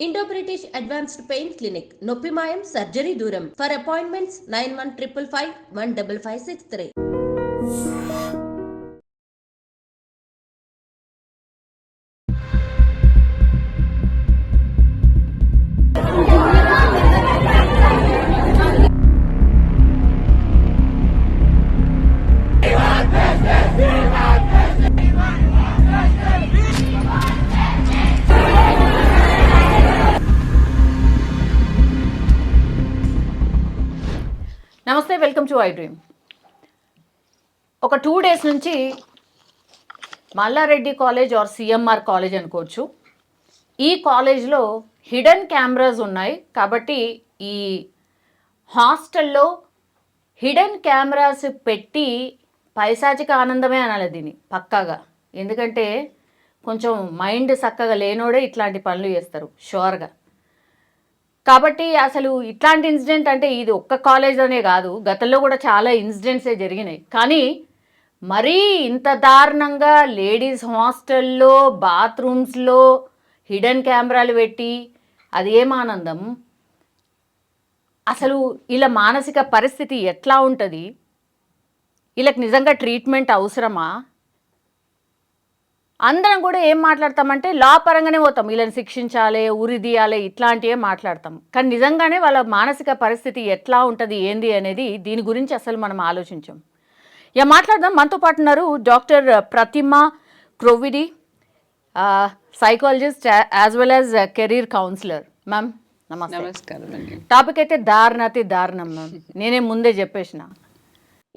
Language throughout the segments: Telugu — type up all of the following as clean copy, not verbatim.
Indo-British Advanced Pain Clinic, Noppimayam Surgery Duram. For appointments 9155 15563. నమస్తే, వెల్కమ్ టు ఐ డ్రీమ్. ఒక 2 days నుంచి Malla Reddy college or CMR college అనుకోవచ్చు, ఈ కాలేజ్లో హిడెన్ కెమెరాస్ ఉన్నాయి. కాబట్టి ఈ హాస్టల్లో హిడెన్ కెమెరాస్ పెట్టి పైశాచిక ఆనందమే అనాలి దీన్ని పక్కాగా. ఎందుకంటే కొంచెం మైండ్ చక్కగా లేనోడే ఇట్లాంటి పనులు చేస్తారు షూర్గా. కాబట్టి అసలు ఇట్లాంటి ఇన్సిడెంట్ అంటే ఇది ఒక్క కాలేజ్లోనే కాదు, గతంలో కూడా చాలా ఇన్సిడెంట్సే జరిగినాయి. కానీ మరీ ఇంత దారుణంగా లేడీస్ హాస్టల్లో బాత్రూమ్స్లో హిడెన్ కెమెరాలు పెట్టి అది ఏం ఆనందం? అసలు ఇలా మానసిక పరిస్థితి ఎట్లా ఉంటుంది? వీళ్ళకి నిజంగా ట్రీట్మెంట్ అవసరమా? అందరం కూడా ఏం మాట్లాడతామంటే లా పరంగానే పోతాం, వీళ్ళని శిక్షించాలి, ఉరి తీయాలి, ఇట్లాంటివే మాట్లాడతాం. కానీ నిజంగానే వాళ్ళ మానసిక పరిస్థితి ఎట్లా ఉంటుంది ఏంది అనేది దీని గురించి అసలు మనం ఆలోచించాం. ఇక మాట్లాడదాం. మనతో పాటు ఉన్నారు doctor Pratima Krovidi, psychologist as well as career counsellor. Ma'am నమస్తే. నమస్కారం అండి. టాపిక్ అయితే దారుణాతి దారుణం మ్యామ్, నేనే ముందే చెప్పేసిన.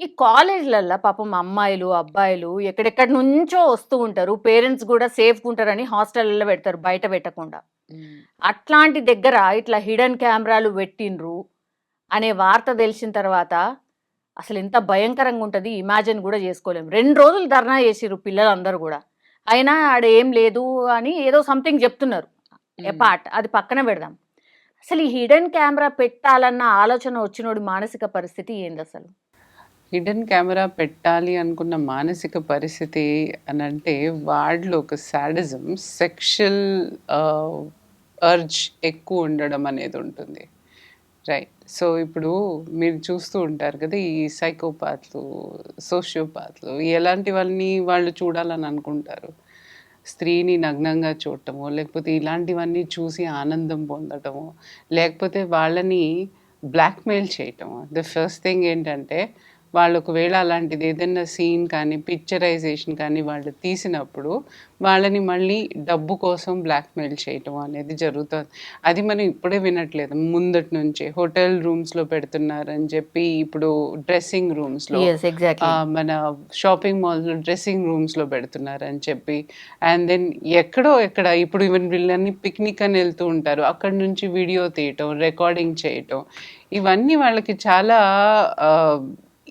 ఈ కాలేజ్లల్లో పాపం అమ్మాయిలు అబ్బాయిలు ఎక్కడెక్కడి నుంచో వస్తూ ఉంటారు, పేరెంట్స్ కూడా సేఫ్గా ఉంటారని హాస్టల్లో పెడతారు బయట పెట్టకుండా. అట్లాంటి దగ్గర ఇట్లా హిడెన్ కెమెరాలు పెట్టిండ్రు అనే వార్త తెలిసిన తర్వాత అసలు ఎంత భయంకరంగా ఉంటుంది ఇమాజిన్ కూడా చేసుకోలేము. 2 రోజులు ధర్నా చేసిర్రు పిల్లలందరూ కూడా, అయినా ఆడ ఏం లేదు అని ఏదో సంథింగ్ చెప్తున్నారు. ఎపార్ట్ అది పక్కన పెడదాం. అసలు ఈ హిడెన్ కెమెరా పెట్టాలన్న ఆలోచన వచ్చినోడి మానసిక పరిస్థితి ఏంది అసలు? హిడెన్ కెమెరా పెట్టాలి అనుకున్న మానసిక పరిస్థితి అని అంటే వాడిలో ఒక సాడిజం, సెక్షువల్ అర్జ్ ఎక్కువ ఉండడం అనేది ఉంటుంది. రైట్. సో ఇప్పుడు మీరు చూస్తూ ఉంటారు కదా, ఈ సైకోపాత్లు, సోషియోపాత్లు ఎలాంటి వాళ్ళని వాళ్ళు చూడాలని అనుకుంటారు. స్త్రీని నగ్నంగా చూడటమో, లేకపోతే ఇలాంటివన్నీ చూసి ఆనందం పొందటమో, లేకపోతే వాళ్ళని బ్లాక్మెయిల్ చేయటము. ద ఫస్ట్ థింగ్ ఏంటంటే వాళ్ళు ఒకవేళ అలాంటిది ఏదైనా సీన్ కానీ పిక్చరైజేషన్ కానీ వాళ్ళు తీసినప్పుడు వాళ్ళని మళ్ళీ డబ్బు కోసం బ్లాక్మెయిల్ చేయటం అనేది జరుగుతుంది. అది మనం ఇప్పుడే వినట్లేదు, ముందటి నుంచే హోటల్ రూమ్స్లో పెడుతున్నారని చెప్పి, ఇప్పుడు డ్రెస్సింగ్ రూమ్స్లో, మన షాపింగ్ మాల్స్లో డ్రెస్సింగ్ రూమ్స్లో పెడుతున్నారని చెప్పి, అండ్ దెన్ ఎక్కడ ఇప్పుడు ఈవెన్ వీళ్ళని పిక్నిక్ అని వెళ్తూ ఉంటారు, అక్కడి నుంచి వీడియో తీయటం, రికార్డింగ్ చేయటం, ఇవన్నీ వాళ్ళకి చాలా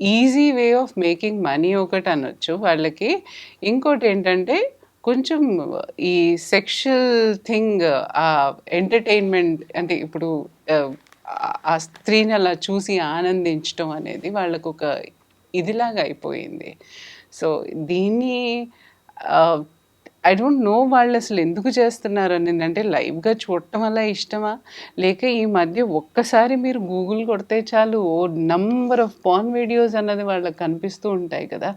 easy way of making money ఒకటి అనొచ్చు వాళ్ళకి. ఇంకోటి ఏంటంటే కొంచెం ఈ సెక్షువల్ థింగ్, ఎంటర్టైన్మెంట్ అంటే ఇప్పుడు ఆ స్త్రీని అలా చూసి ఆనందించటం అనేది వాళ్ళకు ఒక ఇదిలాగా అయిపోయింది. సో దీన్ని ఐ డోంట్ నో వాళ్ళు అసలు ఎందుకు చేస్తున్నారు అని. అంటే లైవ్గా చూడటం వల్ల ఇష్టమా, లేక ఈ మధ్య ఒక్కసారి మీరు గూగుల్ కొడితే చాలు ఓ నంబర్ ఆఫ్ పార్న్ వీడియోస్ అన్నది వాళ్ళకి కనిపిస్తూ ఉంటాయి కదా.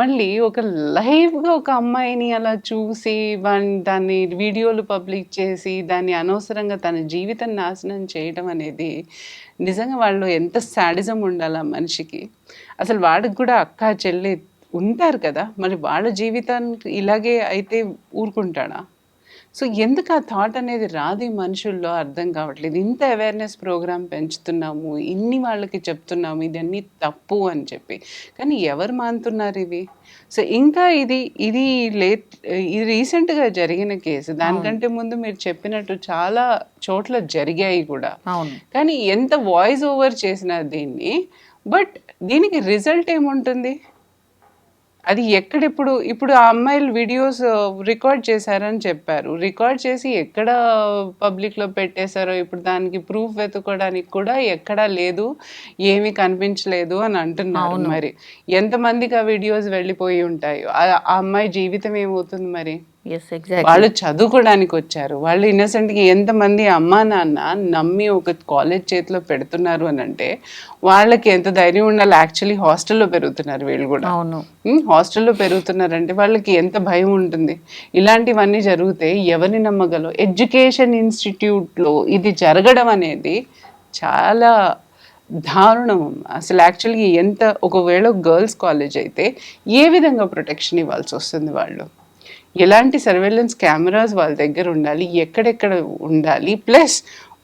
మళ్ళీ ఒక లైవ్గా ఒక అమ్మాయిని అలా చూసి దాన్ని వీడియోలు పబ్లిక్ చేసి దాన్ని అనవసరంగా తన జీవితం నాశనం చేయడం అనేది నిజంగా వాళ్ళు ఎంత సాడిజం ఉండాలి ఆ మనిషికి. అసలు వాడికి కూడా అక్క చెల్లి ఉంటారు కదా, మరి వాళ్ళ జీవితానికి ఇలాగే అయితే ఊరుకుంటాడా? సో ఎందుకు ఆ థాట్ అనేది రాదు ఈ మనుషుల్లో, అర్థం కావట్లేదు. ఇంత అవేర్నెస్ ప్రోగ్రామ్ పెంచుతున్నాము, ఇన్ని వాళ్ళకి చెప్తున్నాము ఇదన్నీ తప్పు అని చెప్పి, కానీ ఎవరు మానుతున్నారు ఇవి? సో ఇంకా ఇది రీసెంట్గా జరిగిన కేసు, దానికంటే ముందు మీరు చెప్పినట్టు చాలా చోట్ల జరిగాయి కూడా. కానీ ఎంత వాయిస్ ఓవర్ చేసినా దీన్ని, బట్ దీనికి రిజల్ట్ ఏముంటుంది? అది ఇప్పుడు ఆ అమ్మాయిలు వీడియోస్ రికార్డ్ చేశారని చెప్పారు, రికార్డ్ చేసి ఎక్కడ పబ్లిక్లో పెట్టేశారో ఇప్పుడు దానికి ప్రూఫ్ వెతుకోవడానికి కూడా ఎక్కడా లేదు, ఏమీ కనిపించలేదు అని అంటున్నారు. మరి ఎంతమందికి ఆ వీడియోస్ వెళ్ళిపోయి ఉంటాయి, ఆ అమ్మాయి జీవితం ఏమవుతుంది మరి? Yes exactly. వాళ్ళు చదువుకోవడానికి వచ్చారు. వాళ్ళు ఇన్నసెంట్గా ఎంతమంది అమ్మా నాన్న నమ్మి ఒక కాలేజ్ చేతిలో పెడుతున్నారు అని అంటే వాళ్ళకి ఎంత ధైర్యం ఉండాలి. యాక్చువల్లీ హాస్టల్లో పెరుగుతున్నారు వీళ్ళు కూడా. అవును. హాస్టల్లో పెరుగుతున్నారంటే వాళ్ళకి ఎంత భయం ఉంటుంది. ఇలాంటివన్నీ జరిగితే ఎవరిని నమ్మగలం? ఎడ్యుకేషన్ ఇన్స్టిట్యూట్లో ఇది జరగడం అనేది చాలా దారుణం. అసలు యాక్చువల్గా ఎంత, ఒకవేళ గర్ల్స్ కాలేజ్ అయితే ఏ విధంగా ప్రొటెక్షన్ ఇవ్వాల్సి వస్తుంది? వాళ్ళు ఎలాంటి సర్వేలెన్స్ కెమెరాస్ వాళ్ళ దగ్గర ఉండాలి, ఎక్కడెక్కడ ఉండాలి? ప్లస్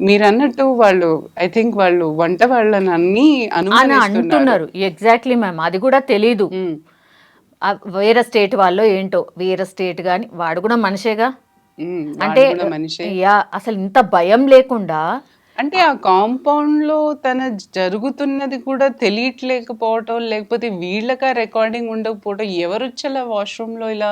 మీరు అన్నట్టు వాళ్ళు ఐ థింక్ వాళ్ళు వంట వాళ్ళని అన్ని అంటున్నారు. ఎగ్జాక్ట్లీ మ్యామ్, అది కూడా తెలీదు. వేరే స్టేట్ వాళ్ళు ఏంటో, వేరే స్టేట్ కానీ వాడు కూడా మనిషేగా. అంటే అసలు ఇంత భయం లేకుండా, అంటే ఆ కాంపౌండ్ లో తన జరుగుతున్నది కూడా తెలియట్లేకపోవటం, లేకపోతే వీళ్ళకా రికార్డింగ్ ఉండకపోవటం, ఎవరు వచ్చేలా వాష్రూమ్ లో ఇలా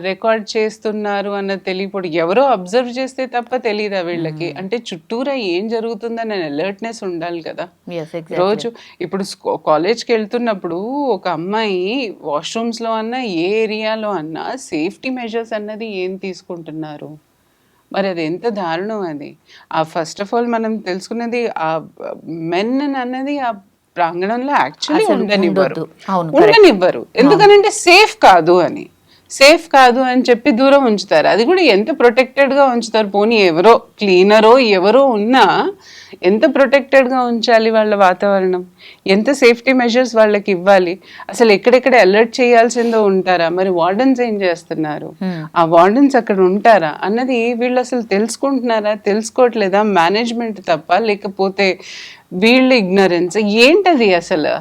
రికార్డ్ చేస్తున్నారు అన్నది తెలియపోవడం, ఎవరో అబ్జర్వ్ చేస్తే తప్ప తెలియదా వీళ్ళకి? అంటే చుట్టూరా ఏం జరుగుతుందని అలర్ట్నెస్ ఉండాలి కదా రోజు. ఇప్పుడు కాలేజ్కి వెళ్తున్నప్పుడు ఒక అమ్మాయి వాష్రూమ్స్ లో అన్నా ఏ ఏరియాలో అన్నా సేఫ్టీ మెజర్స్ అన్నది ఏం తీసుకుంటున్నారు? మరి అది ఎంత దారుణం అది. ఫస్ట్ ఆఫ్ ఆల్ మనం తెలుసుకున్నది ఆ మెన్ అన్నది ఆ ప్రాంగణంలో యాక్చువల్లీ ఉండనివ్వరు. ఎందుకనంటే సేఫ్ కాదు అని. సేఫ్ కాదు అని చెప్పి దూరం ఉంచుతారు. అది కూడా ఎంత ప్రొటెక్టెడ్గా ఉంచుతారు. పోనీ ఎవరో క్లీనరో ఎవరో ఉన్నా ఎంత ప్రొటెక్టెడ్గా ఉంచాలి వాళ్ళ వాతావరణం, ఎంత సేఫ్టీ మెజర్స్ వాళ్ళకి ఇవ్వాలి. అసలు ఎక్కడెక్కడ అలర్ట్ చేయాల్సిందో ఉంటారా? మరి వార్డెన్స్ ఏం చేస్తున్నారు? ఆ వార్డెన్స్ అక్కడ ఉంటారా అన్నది వీళ్ళు అసలు తెలుసుకుంటున్నారా? తెలుసుకోవట్లేదా? మేనేజ్మెంట్ తప్ప, లేకపోతే వీళ్ళు ఇగ్నరెన్స్ ఏంటది? అసలు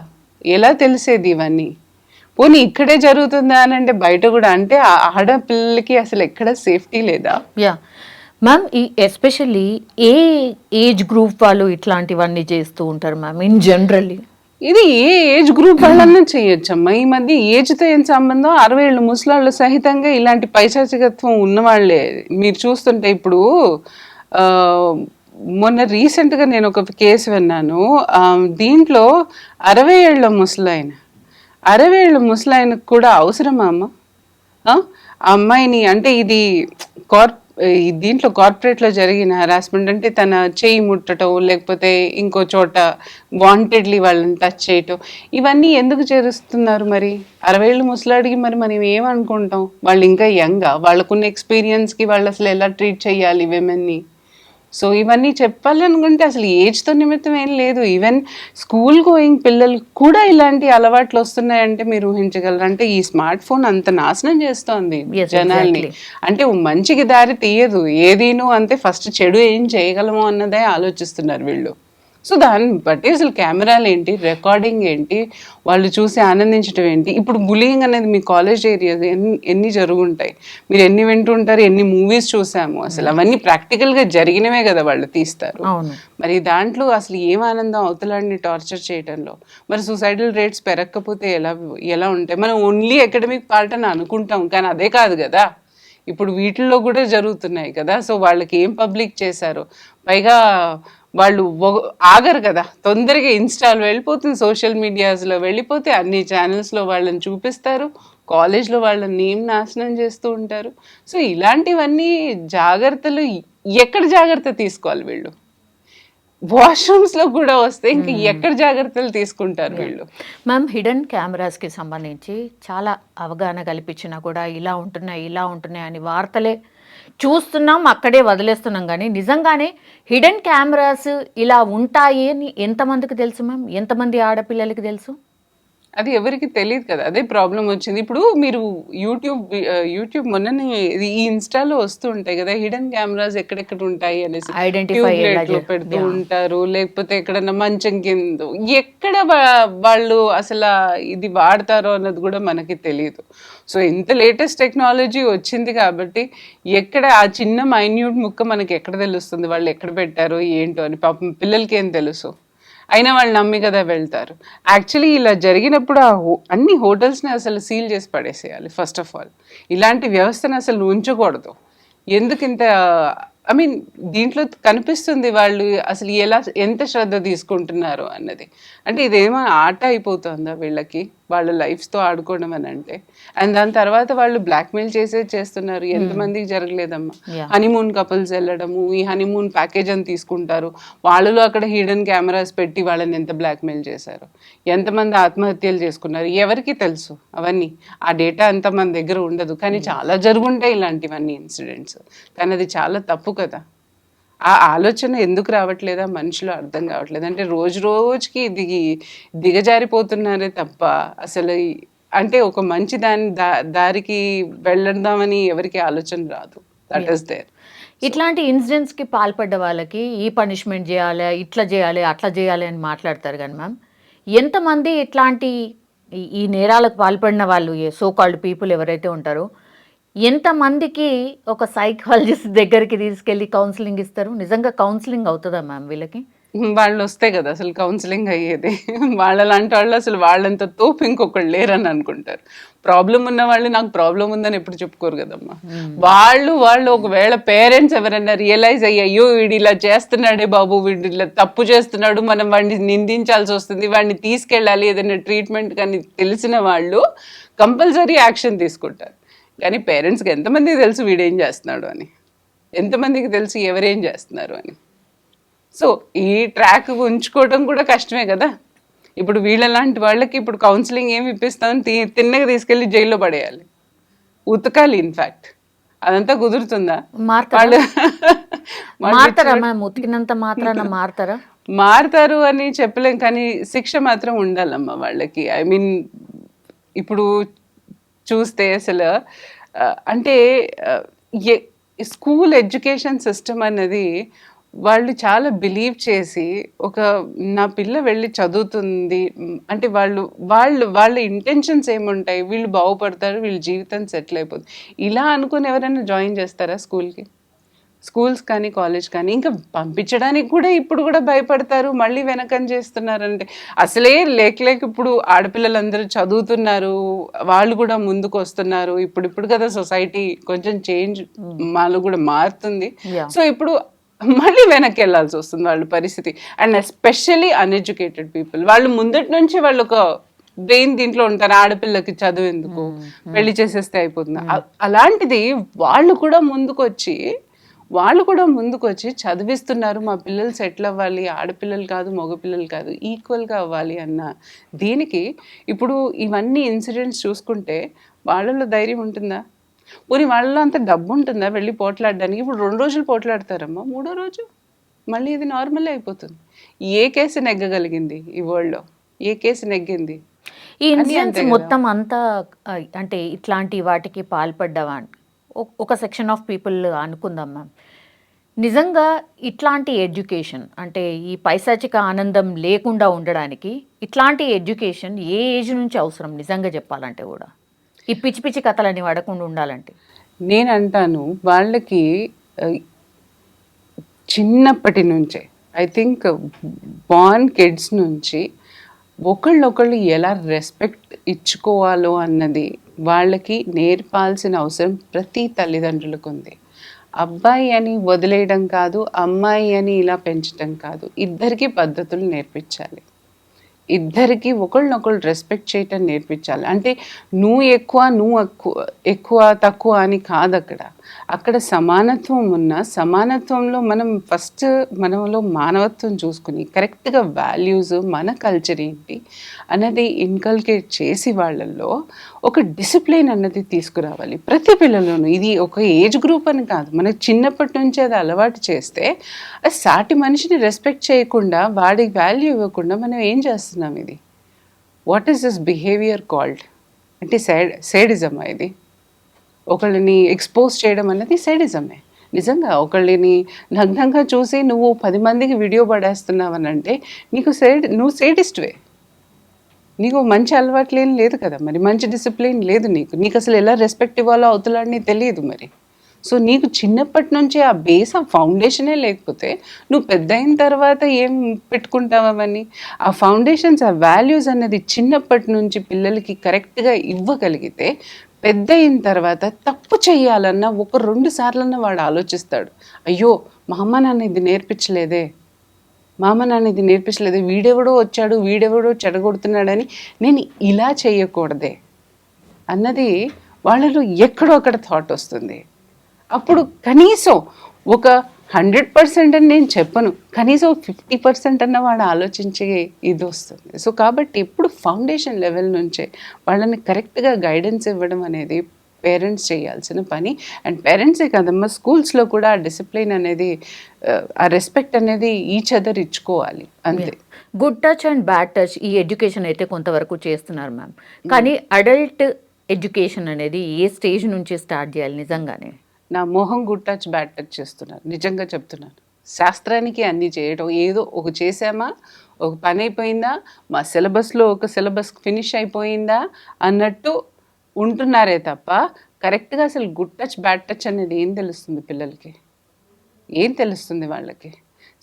ఎలా తెలిసేది ఇవన్నీ? పోనీ ఇక్కడే జరుగుతుందా అని అంటే బయట కూడా, అంటే ఆడపిల్లలకి అసలు ఎక్కడ సేఫ్టీ లేదా? యా మ్యామ్, ఈ ఎస్పెషల్లీ ఏ ఏజ్ గ్రూప్ వాళ్ళు ఇట్లాంటివన్నీ చేస్తూ ఉంటారు మ్యామ్ ఇన్ జనరల్లీ? ఇది ఏ ఏజ్ గ్రూప్ వాళ్ళన్నా చేయొచ్చమ్మా. ఈ మధ్య ఏజ్తో ఏం సంబంధం? 60 ఏళ్ళు ముసలాళ్ళు సహితంగా ఇలాంటి పైశాచికత్వం ఉన్నవాళ్లే మీరు చూస్తుంటే. ఇప్పుడు మొన్న రీసెంట్గా నేను ఒక కేసు విన్నాను. దీంట్లో 60 ఏళ్ళ ముసలాయన, 60 ఏళ్ళ ముసలాయనకు కూడా అవసరమా అమ్మ? ఆ అమ్మాయిని అంటే ఇది దీంట్లో కార్పొరేట్లో జరిగిన హరాస్మెంట్ అంటే తన చేయి ముట్టడం, లేకపోతే ఇంకో చోట వాంటెడ్లీ వాళ్ళని టచ్ చేయటం, ఇవన్నీ ఎందుకు చేరుస్తున్నారు? మరి 60 ఏళ్ళ ముసలాడికి మరి మనం ఏమనుకుంటాం? వాళ్ళు ఇంకా యంగా, వాళ్ళకున్న ఎక్స్పీరియన్స్కి వాళ్ళు అసలు ఎలా ట్రీట్ చేయాలి విమెన్ని? సో ఇవన్నీ చెప్పాలనుకుంటే అసలు ఏజ్తో నిమిత్తం ఏం లేదు. ఈవెన్ స్కూల్ గోయింగ్ పిల్లలు కూడా ఇలాంటి అలవాట్లు వస్తున్నాయంటే మీరు ఊహించగలరు. అంటే ఈ స్మార్ట్ ఫోన్ అంత నాశనం చేస్తోంది జనాల్ని. అంటే మంచికి దారి తీయదు ఏదీను. అంతే ఫస్ట్ చెడు ఏం చేయగలమో అన్నదే ఆలోచిస్తున్నారు వీళ్ళు. సో దాన్ని బట్టి అసలు కెమెరాలు ఏంటి, రికార్డింగ్ ఏంటి, వాళ్ళు చూసి ఆనందించడం ఏంటి? ఇప్పుడు బులింగ్ అనేది మీ కాలేజ్ ఏరియా ఎన్ని జరుగుంటాయి, మీరు ఎన్ని వింటుంటారు, ఎన్ని మూవీస్ చూసాము. అసలు అవన్నీ ప్రాక్టికల్గా జరిగినవే కదా వాళ్ళు తీస్తారు. మరి దాంట్లో అసలు ఏం ఆనందం అవతలాన్ని టార్చర్ చేయడంలో? మరి సూసైడల్ రేట్స్ పెరగకపోతే ఎలా ఉంటాయి? మనం ఓన్లీ అకాడమిక్ పార్ట్ అని అనుకుంటాం, కానీ అదే కాదు కదా. ఇప్పుడు వీటిల్లో కూడా జరుగుతున్నాయి కదా. సో వాళ్ళకి ఏం పబ్లిక్ చేశారు? పైగా వాళ్ళు ఆగరు కదా, తొందరగా ఇన్స్టాలో వెళ్ళిపోతుంది, సోషల్ మీడియాస్లో వెళ్ళిపోతే అన్ని ఛానల్స్లో వాళ్ళని చూపిస్తారు, కాలేజ్లో వాళ్ళని నేమ్ నాశనం చేస్తూ ఉంటారు. సో ఇలాంటివన్నీ జాగ్రత్తలు ఎక్కడ జాగ్రత్త తీసుకోవాలి వీళ్ళు? వాష్రూమ్స్లో కూడా వస్తే ఇంకా ఎక్కడ జాగ్రత్తలు తీసుకుంటారు వీళ్ళు? మ్యామ్, హిడెన్ కెమెరాస్కి సంబంధించి చాలా అవగాహన కల్పించినా కూడా ఇలా ఉంటున్నాయి అని వార్తలే చూస్తున్నాం, అక్కడే వదిలేస్తున్నాం. కానీ నిజంగానే హిడెన్ కెమెరాస్ ఇలా ఉంటాయి అని ఎంతమందికి తెలుసు మ్యామ్? ఎంతమంది ఆడపిల్లలకి తెలుసు? అది ఎవరికి తెలియదు కదా, అదే ప్రాబ్లం వచ్చింది. ఇప్పుడు మీరు యూట్యూబ్ మొన్ననే ఈ ఇన్స్టాలో వస్తూ ఉంటాయి కదా హిడెన్ కెమెరాస్ ఎక్కడెక్కడ ఉంటాయి అనేసి ఐడెంటిఫై పెడుతూ ఉంటారు, లేకపోతే ఎక్కడన్నా మంచం కింద ఎక్కడ వాళ్ళు అసలు ఇది వాడతారో అన్నది కూడా మనకి తెలియదు. సో ఇంత లేటెస్ట్ టెక్నాలజీ వచ్చింది కాబట్టి ఎక్కడ ఆ చిన్న మైన్యూట్ ముక్క మనకి ఎక్కడ తెలుస్తుంది వాళ్ళు ఎక్కడ పెట్టారో ఏంటో అని? పాపం పిల్లలకి ఏం తెలుసు? అయినా వాళ్ళు నమ్మి కదా వెళ్తారు. యాక్చువల్లీ ఇలా జరిగినప్పుడు అన్ని హోటల్స్ని అసలు సీల్ చేసి పడేసేయాలి. ఫస్ట్ ఆఫ్ ఆల్ ఇలాంటి వ్యవస్థను అసలు ఉంచకూడదు. ఎందుకు ఇంత ఐ మీన్ దీంట్లో కనిపిస్తుంది వాళ్ళు అసలు ఎంత శ్రద్ధ తీసుకుంటున్నారు అన్నది. అంటే ఇదేమో ఆట అయిపోతుందా వీళ్ళకి, వాళ్ళ లైఫ్స్తో ఆడుకోవడం అని అంటే. అండ్ దాని తర్వాత వాళ్ళు బ్లాక్మెయిల్ చేస్తున్నారు. ఎంతమందికి జరగలేదమ్మా. హనీమూన్ కపుల్స్ వెళ్ళడము, ఈ హనీమూన్ ప్యాకేజ్ అని తీసుకుంటారు, వాళ్ళలో అక్కడ హిడెన్ కెమెరాస్ పెట్టి వాళ్ళని ఎంత బ్లాక్మెయిల్ చేశారు, ఎంతమంది ఆత్మహత్యలు చేసుకున్నారు, ఎవరికి తెలుసు అవన్నీ. ఆ డేటా అంతా మన దగ్గర ఉండదు, కానీ చాలా జరుగుంటాయి ఇలాంటివన్నీ ఇన్సిడెంట్స్. కానీ అది చాలా తప్పు కదా. ఆ ఆలోచన ఎందుకు రావట్లేదా మనుషులు అర్థం కావట్లేదు. అంటే రోజు రోజుకి దిగజారిపోతున్నారే తప్ప అసలు అంటే ఒక మంచి దారికి వెళ్ళదామని ఎవరికి ఆలోచన రాదు. That is there. ఇట్లాంటి ఇన్సిడెంట్స్కి పాల్పడ్డ వాళ్ళకి ఈ పనిష్మెంట్ చేయాలి, ఇట్లా చేయాలి, అట్లా చేయాలి అని మాట్లాడతారు. కానీ మ్యామ్, ఎంతమంది ఇట్లాంటి ఈ నేరాలకు పాల్పడిన వాళ్ళు, సో కాల్డ్ పీపుల్ ఎవరైతే ఉంటారో, ఎంతమందికి ఒక సైకాలజిస్ట్ దగ్గరికి తీసుకెళ్ళి కౌన్సిలింగ్ ఇస్తారు? నిజంగా కౌన్సిలింగ్ అవుతుందా మ్యామ్ వీళ్ళకి? వాళ్ళు వస్తే కదా అసలు కౌన్సిలింగ్ అయ్యేది. వాళ్ళలాంటి వాళ్ళు అసలు వాళ్ళంత తోపు ఇంకొకళ్ళు లేరని అనుకుంటారు. ప్రాబ్లం ఉన్న వాళ్ళు నాకు ప్రాబ్లం ఉందని ఎప్పుడు చెప్పుకోరు కదమ్మా. వాళ్ళు ఒకవేళ పేరెంట్స్ ఎవరైనా రియలైజ్ అయ్యో వీడు ఇలా చేస్తున్నాడే బాబు, వీడు ఇలా తప్పు చేస్తున్నాడు, మనం వాడిని నిందించాల్సి వస్తుంది, వాడిని తీసుకెళ్ళాలి ఏదైనా ట్రీట్మెంట్ కానీ తెలిసిన వాళ్ళు కంపల్సరీ యాక్షన్ తీసుకుంటారు. కానీ పేరెంట్స్కి ఎంతమందికి తెలుసు వీడేం చేస్తున్నాడు అని, ఎంతమందికి తెలుసు ఎవరేం చేస్తున్నారు అని. సో ఈ ట్రాక్ ఉంచుకోవడం కూడా కష్టమే కదా. ఇప్పుడు వీళ్ళలాంటి వాళ్ళకి ఇప్పుడు కౌన్సిలింగ్ ఏమి ఇప్పిస్తామని తిన్నగా తీసుకెళ్ళి జైల్లో పడేయాలి, ఉతకాలి. ఇన్ఫ్యాక్ట్ అదంతా కుదురుతుందా? ఉతికినంత మాత్రాన మారుతారు అని చెప్పలేం, కానీ శిక్ష మాత్రం ఉండాలమ్మా వాళ్ళకి. ఐ మీన్ ఇప్పుడు చూస్తే అసలు అంటే స్కూల్ ఎడ్యుకేషన్ సిస్టమ్ అనేది వాళ్ళు చాలా బిలీవ్ చేసి నా పిల్ల వెళ్ళి చదువుతుంది అంటే వాళ్ళ ఇంటెన్షన్స్ ఏముంటాయి, వీళ్ళు బాగుపడతారు, వీళ్ళ జీవితం సెటిల్ అయిపోతుంది ఇలా అనుకుని ఎవరైనా జాయిన్ చేస్తారా స్కూల్కి? స్కూల్స్ కానీ కాలేజ్ కానీ ఇంకా పంపించడానికి కూడా ఇప్పుడు కూడా భయపడతారు, మళ్ళీ వెనకని చేస్తున్నారంటే. అసలే లేక ఇప్పుడు ఆడపిల్లలందరూ చదువుతున్నారు, వాళ్ళు కూడా ముందుకు వస్తున్నారు. ఇప్పుడు కదా సొసైటీ కొంచెం చేంజ్ వాళ్ళు కూడా మారుతుంది. సో ఇప్పుడు మళ్ళీ వెనక్కి వెళ్ళాల్సి వస్తుంది వాళ్ళ పరిస్థితి. అండ్ ఎస్పెషల్లీ అన్ఎడ్యుకేటెడ్ పీపుల్, వాళ్ళు ముందటి నుంచి వాళ్ళు ఒక బ్రెయిన్ దీంట్లో ఉంటారు, ఆడపిల్లకి చదువు ఎందుకు, పెళ్లి చేసేస్తే అయిపోతుంది. అలాంటిది వాళ్ళు కూడా ముందుకు వచ్చి చదివిస్తున్నారు. మా పిల్లలు సెటిల్ అవ్వాలి, ఆడపిల్లలు కాదు మగపిల్లలు కాదు, ఈక్వల్గా అవ్వాలి అన్న దీనికి ఇప్పుడు ఇవన్నీ ఇన్సిడెంట్స్ చూసుకుంటే వాళ్ళలో ధైర్యం ఉంటుందా? పోనీ వాళ్ళలో అంత డబ్బు ఉంటుందా వెళ్ళి పోట్లాడడానికి? ఇప్పుడు 2 రోజులు పోట్లాడతారమ్మా, 3వ రోజు మళ్ళీ ఇది నార్మల్ అయిపోతుంది. ఏ కేసు నెగ్గగలిగింది ఈ వరల్డ్లో? ఏ కేసు నెగ్గింది? ఈ ఇన్సిడెంట్స్ మొత్తం అంతా అంటే ఇట్లాంటి వాటికి పాల్పడ్డవా ఒక సెక్షన్ ఆఫ్ పీపుల్ అనుకుందాం మ్యామ్. నిజంగా ఇట్లాంటి ఎడ్యుకేషన్ అంటే ఈ పైశాచిక ఆనందం లేకుండా ఉండడానికి ఇట్లాంటి ఎడ్యుకేషన్ ఏ ఏజ్ నుంచి అవసరం నిజంగా చెప్పాలంటే? కూడా ఈ పిచ్చి పిచ్చి కథలని వాడకుండా ఉండాలంటే నేను అంటాను వాళ్ళకి చిన్నప్పటి నుంచే, ఐ థింక్ బార్న్ కిడ్స్ నుంచి ఒకళ్ళొకళ్ళు ఎలా రెస్పెక్ట్ ఇచ్చుకోవాలో అన్నది వాళ్ళకి నేర్పాల్సిన అవసరం ప్రతి తల్లిదండ్రులకు ఉంది. అబ్బాయి అని వదిలేయడం కాదు, అమ్మాయి అని ఇలా పెంచడం కాదు, ఇద్దరికీ పద్ధతులు నేర్పించాలి. ఇద్దరికి ఒకళ్ళనొకళ్ళు రెస్పెక్ట్ చేయటం నేర్పించాలి. అంటే నువ్వు ఎక్కువ తక్కువ అని కాదు. అక్కడ సమానత్వం ఉన్న సమానత్వంలో మనం ఫస్ట్ మనలో మానవత్వం చూసుకుని కరెక్ట్గా వాల్యూస్, మన కల్చర్ ఏంటి అన్నది ఇన్కల్కేట్ చేసి వాళ్ళల్లో ఒక డిసిప్లిన్ అన్నది తీసుకురావాలి ప్రతి పిల్లల్లోనూ. ఇది ఒక ఏజ్ గ్రూప్ అని కాదు, మనకు చిన్నప్పటి నుంచి అది అలవాటు చేస్తే సాటి మనిషిని రెస్పెక్ట్ చేయకుండా వాడికి వాల్యూ ఇవ్వకుండా మనం ఏం చేస్తున్నాం? ఇది what is this behaviour called? అంటే సైడిజమా ఇది? ఒకళ్ళని ఎక్స్పోజ్ చేయడం అనేది సైడిజమే. నిజంగా ఒకళ్ళని నగ్నంగా చూసి నువ్వు 10 మందికి వీడియో పడేస్తున్నావు అని అంటే నువ్వు సైడిస్ట్వే. నీకు మంచి అలవాట్లు ఏం లేదు కదా, మరి మంచి డిసిప్లిన్ లేదు నీకు అసలు ఎలా రెస్పెక్ట్ ఇవ్వాలో అవుతులాడని తెలియదు మరి. సో నీకు చిన్నప్పటి నుంచే ఆ బేస్, ఆ ఫౌండేషనే లేకపోతే నువ్వు పెద్ద అయిన తర్వాత ఏం పెట్టుకుంటావు అవన్నీ? ఆ ఫౌండేషన్స్, ఆ వాల్యూస్ అనేది చిన్నప్పటి నుంచి పిల్లలకి కరెక్ట్గా ఇవ్వగలిగితే పెద్ద అయిన తర్వాత తప్పు చేయాలన్నా 1-2 సార్లన్నా వాడు ఆలోచిస్తాడు, అయ్యో మా అమ్మ నాన్న ఇది నేర్పించలేదే, మా అమ్మ నాన్న ఇది నేర్పించలేదే, వీడెవడో వచ్చాడు, వీడెవడో చెడగొడుతున్నాడని నేను ఇలా చేయకూడదే అన్నది వాళ్ళలో ఎక్కడో అక్కడ థాట్ వస్తుంది. అప్పుడు కనీసం ఒక 100% అని నేను చెప్పను, కనీసం 50% అన్న వాడు ఆలోచించే ఇది వస్తుంది. సో కాబట్టి ఇప్పుడు ఫౌండేషన్ లెవెల్ నుంచే వాళ్ళని కరెక్ట్గా గైడెన్స్ ఇవ్వడం అనేది పేరెంట్స్ చేయాల్సిన పని. అండ్ పేరెంట్సే కదమ్మా, స్కూల్స్లో కూడా ఆ డిసిప్లిన్ అనేది, ఆ రెస్పెక్ట్ అనేది ఈచ్ అదర్ ఇచ్చుకోవాలి అంతే. Good touch and bad touch ఈ ఎడ్యుకేషన్ అయితే కొంతవరకు చేస్తున్నారు మ్యామ్, కానీ అడల్ట్ ఎడ్యుకేషన్ అనేది ఏ స్టేజ్ నుంచి స్టార్ట్ చేయాలి? నిజంగానే నా మోహం గుడ్ టచ్ బ్యాడ్ టచ్ చేస్తున్నారు, నిజంగా చెప్తున్నాను. శాస్త్రానికి అన్నీ చేయటం, ఏదో ఒక చేసామా, ఒక పని అయిపోయిందా, మా సిలబస్లో ఒక సిలబస్ ఫినిష్ అయిపోయిందా అన్నట్టు ఉంటున్నారే తప్ప కరెక్ట్గా అసలు గుడ్ టచ్ బ్యాడ్ టచ్ అనేది ఏం తెలుస్తుంది పిల్లలకి? ఏం తెలుస్తుంది వాళ్ళకి?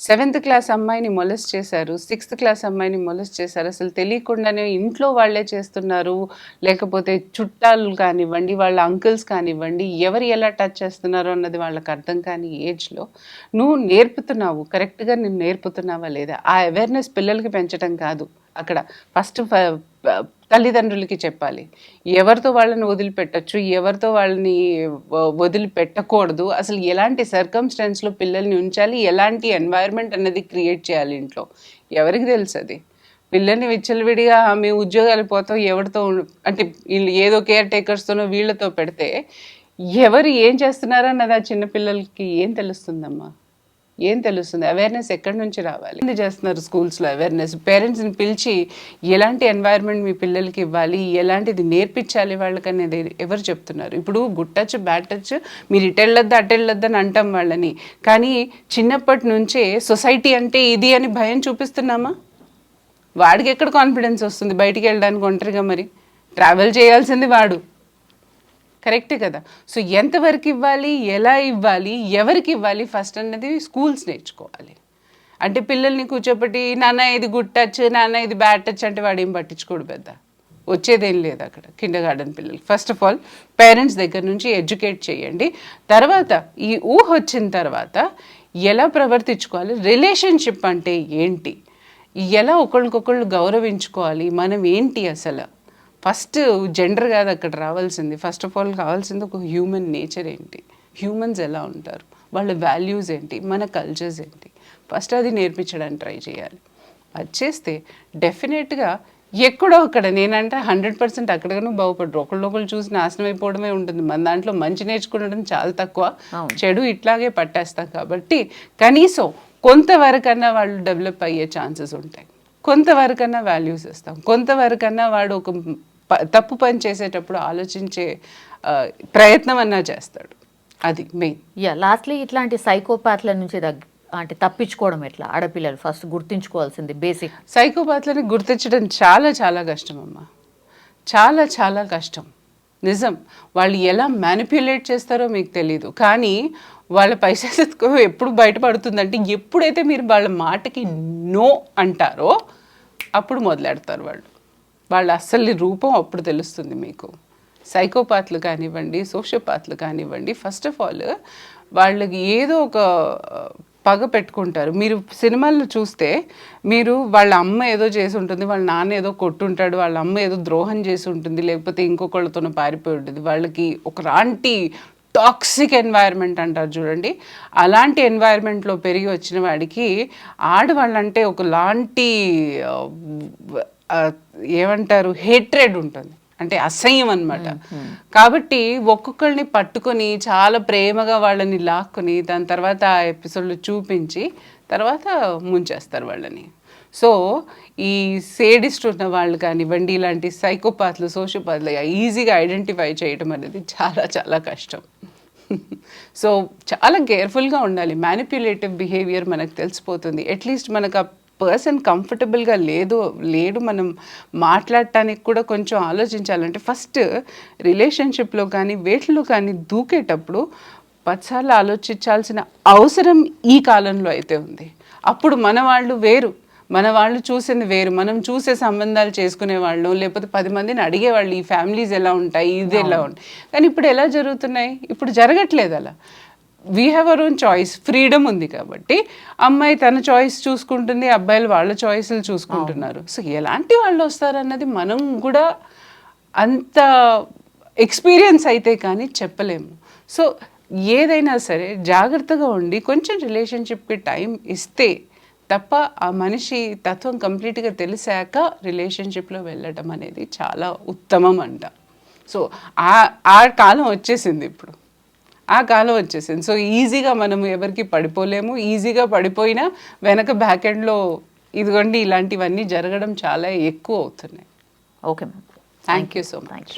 7th క్లాస్ అమ్మాయిని మొలెస్ట్ చేశారు, 6th క్లాస్ అమ్మాయిని మొలెస్ట్ చేశారు, అసలు తెలియకుండానే ఇంట్లో వాళ్ళే చేస్తున్నారు, లేకపోతే చుట్టాలు కానివ్వండి, వాళ్ళ అంకుల్స్ కానివ్వండి, ఎవరు ఎలా టచ్ చేస్తున్నారో అన్నది వాళ్ళకి అర్థం కాని ఏజ్లో నువ్వు నేర్పుతున్నావు, కరెక్ట్గా నేను నేర్పుతున్నావా లేదా? ఆ అవేర్నెస్ పిల్లలకి పెంచడం కాదు, అక్కడ ఫస్ట్ తల్లిదండ్రులకి చెప్పాలి. ఎవరితో వాళ్ళని వదిలిపెట్టచ్చు, ఎవరితో వాళ్ళని వదిలిపెట్టకూడదు, అసలు ఎలాంటి సర్కమ్స్టాన్స్లో పిల్లల్ని ఉంచాలి, ఎలాంటి ఎన్వైర్న్మెంట్ అనేది క్రియేట్ చేయాలి ఇంట్లో, ఎవరికి తెలుసు అది? పిల్లల్ని విచ్చలవిడిగా మేము ఉద్యోగాలు పోతాం, ఎవరితో అంటే వీళ్ళు ఏదో కేర్ టేకర్స్తోనో వీళ్ళతో పెడితే ఎవరు ఏం చేస్తున్నారో అన్నది ఆ చిన్నపిల్లలకి ఏం తెలుస్తుందమ్మా? ఏం తెలుస్తుంది? అవేర్నెస్ ఎక్కడి నుంచి రావాలి? ఎందుకు చేస్తున్నారు స్కూల్స్లో అవేర్నెస్? పేరెంట్స్ని పిలిచి ఎలాంటి ఎన్వైర్న్మెంట్ మీ పిల్లలకి ఇవ్వాలి, ఎలాంటిది నేర్పించాలి వాళ్ళకి అనేది ఎవరు చెప్తున్నారు? ఇప్పుడు గుడ్ టచ్ బ్యాడ్ టచ్ మీరు ఇటు వెళ్ళొద్దు అటు వెళ్ళొద్దు అని అంటాం వాళ్ళని, కానీ చిన్నప్పటి నుంచే సొసైటీ అంటే ఇది అని భయం చూపిస్తున్నామా? వాడికి ఎక్కడ కాన్ఫిడెన్స్ వస్తుంది బయటికి వెళ్ళడానికి ఒంటరిగా? మరి ట్రావెల్ చేయాల్సింది వాడు, కరెక్టే కదా? సో ఎంతవరకు ఇవ్వాలి, ఎలా ఇవ్వాలి, ఎవరికి ఇవ్వాలి ఫస్ట్ అన్నది స్కూల్స్ నేర్చుకోవాలి. అంటే పిల్లల్ని కూర్చోబెట్టి నాన్న ఇది గుడ్ టచ్, నాన్న ఇది బ్యాడ్ టచ్ అంటే వాడు ఏం పట్టించుకోడు, పెద్ద వచ్చేదేం లేదు అక్కడ. కిండర్గార్టెన్ పిల్లలు ఫస్ట్ ఆఫ్ ఆల్ పేరెంట్స్ దగ్గర నుంచి ఎడ్యుకేట్ చేయండి. తర్వాత ఈ ఊహ వచ్చిన తర్వాత ఎలా ప్రవర్తించుకోవాలి, రిలేషన్షిప్ అంటే ఏంటి, ఎలా ఒకళ్ళకొకళ్ళు గౌరవించుకోవాలి, మనం ఏంటి అసలు, ఫస్ట్ జెండర్ కాదు అక్కడ రావాల్సింది. ఫస్ట్ ఆఫ్ ఆల్ కావాల్సింది ఒక హ్యూమన్ నేచర్ ఏంటి, హ్యూమన్స్ ఎలా ఉంటారు, వాళ్ళ వాల్యూస్ ఏంటి, మన కల్చర్స్ ఏంటి, ఫస్ట్ అది నేర్పించడానికి ట్రై చేయాలి. అది చేస్తే డెఫినెట్గా ఎక్కడో అక్కడ నేనంటే 100% అక్కడికను బాగుపడరు. ఒకళ్ళొకళ్ళు చూసి నాశనం అయిపోవడమే ఉంటుంది. మన దాంట్లో మంచి నేర్చుకోవడం చాలా తక్కువ, చెడు ఇట్లాగే పట్టేస్తాం. కాబట్టి కనీసం కొంతవరకన్నా వాళ్ళు డెవలప్ అయ్యే ఛాన్సెస్ ఉంటాయి, కొంతవరకన్నా వాల్యూస్ ఇస్తాం, కొంతవరకన్నా వాడు ఒక తప్పు పని చేసేటప్పుడు ఆలోచించే ప్రయత్నం అన్నా చేస్తాడు. అది మెయిన్. లాస్ట్లీ ఇట్లాంటి సైకోపాత్ల నుంచి అంటే తప్పించుకోవడం ఎట్లా? ఆడపిల్లలు ఫస్ట్ గుర్తించుకోవాల్సింది బేసిక్. సైకోపాత్లని గుర్తించడం చాలా చాలా కష్టం అమ్మా, చాలా చాలా కష్టం. నిజం, వాళ్ళు ఎలా మ్యానిప్యులేట్ చేస్తారో మీకు తెలీదు, కానీ వాళ్ళ పైశాచిత్వం ఎప్పుడు బయటపడుతుందంటే ఎప్పుడైతే మీరు వాళ్ళ మాటకి నో అంటారో అప్పుడు మొదలెడతారు వాళ్ళ అస్సలు రూపం అప్పుడు తెలుస్తుంది మీకు. సైకోపాత్లు కానివ్వండి, సోషియోపాత్లు కానివ్వండి, ఫస్ట్ ఆఫ్ ఆల్ వాళ్ళకి ఏదో ఒక పగ పెట్టుకుంటారు. మీరు సినిమాల్లో చూస్తే మీరు వాళ్ళ అమ్మ ఏదో చేసి ఉంటుంది, వాళ్ళ నాన్న ఏదో కొట్టుంటాడు, వాళ్ళ అమ్మ ఏదో ద్రోహం చేసి ఉంటుంది, లేకపోతే ఇంకొకళ్ళతోనూ పారిపోయి ఉంటుంది, వాళ్ళకి ఒకలాంటి టాక్సిక్ ఎన్వైర్న్మెంట్ అంటారు చూడండి, అలాంటి ఎన్వైర్న్మెంట్లో పెరిగి వచ్చిన వాడికి ఆడవాళ్ళంటే ఒకలాంటి ఏమంటారు హేట్రెడ్ ఉంటుంది, అంటే అసహ్యం అనమాట. కాబట్టి ఒక్కొక్కరిని పట్టుకొని చాలా ప్రేమగా వాళ్ళని లాక్కొని దాని తర్వాత ఆ ఎపిసోడ్లు చూపించి తర్వాత ముంచేస్తారు వాళ్ళని. సో ఈ సేడిస్ట్ ఉన్న వాళ్ళు కానివ్వండి, ఇలాంటి సైకోపాత్లు, సోషియోపాత్లు ఈజీగా ఐడెంటిఫై చేయడం అనేది చాలా చాలా కష్టం. సో చాలా కేర్ఫుల్గా ఉండాలి. మ్యానిప్యులేటివ్ బిహేవియర్ మనకు తెలిసిపోతుంది. అట్లీస్ట్ మనకు ఆ పర్సన్ కంఫర్టబుల్గా లేడు మనం మాట్లాడటానికి కూడా కొంచెం ఆలోచించాలంటే ఫస్ట్ రిలేషన్షిప్లో కానీ వేటిలో కానీ దూకేటప్పుడు 10 సార్లు ఆలోచించాల్సిన అవసరం ఈ కాలంలో అయితే ఉంది. అప్పుడు మన వాళ్ళు వేరు, మన వాళ్ళు చూసింది వేరు, మనం చూసే సంబంధాలు చేసుకునే వాళ్ళు, లేకపోతే 10 మందిని అడిగేవాళ్ళు ఈ ఫ్యామిలీస్ ఎలా ఉంటాయి, ఇది ఎలా ఉంటాయి. కానీ ఇప్పుడు ఎలా జరుగుతున్నాయి? ఇప్పుడు జరగట్లేదు అలా. We have our own choice, freedom ఉంది కాబట్టి అమ్మాయి తన చాయిస్ చూసుకుంటుంది, అబ్బాయిలు వాళ్ళ చాయిస్లు చూసుకుంటున్నారు. సో ఎలాంటి వాళ్ళు వస్తారన్నది మనం కూడా అంత ఎక్స్పీరియన్స్ అయితే కానీ చెప్పలేము. సో ఏదైనా సరే జాగ్రత్తగా ఉండి కొంచెం రిలేషన్షిప్కి టైం ఇస్తే తప్ప ఆ మనిషి తత్వం కంప్లీట్గా తెలిసాక రిలేషన్షిప్లో వెళ్ళటం అనేది చాలా ఉత్తమం అంట. సో ఆ కాలం వచ్చేసింది ఇప్పుడు, ఆ కాలం వచ్చేసింది. సో ఈజీగా మనం ఎవరికి పడిపోలేము. ఈజీగా పడిపోయినా వెనక బ్యాక్ ఎండ్లో ఇదిగోండి ఇలాంటివన్నీ జరగడం చాలా ఎక్కువ అవుతున్నాయి. Okay ma'am, thank you so much.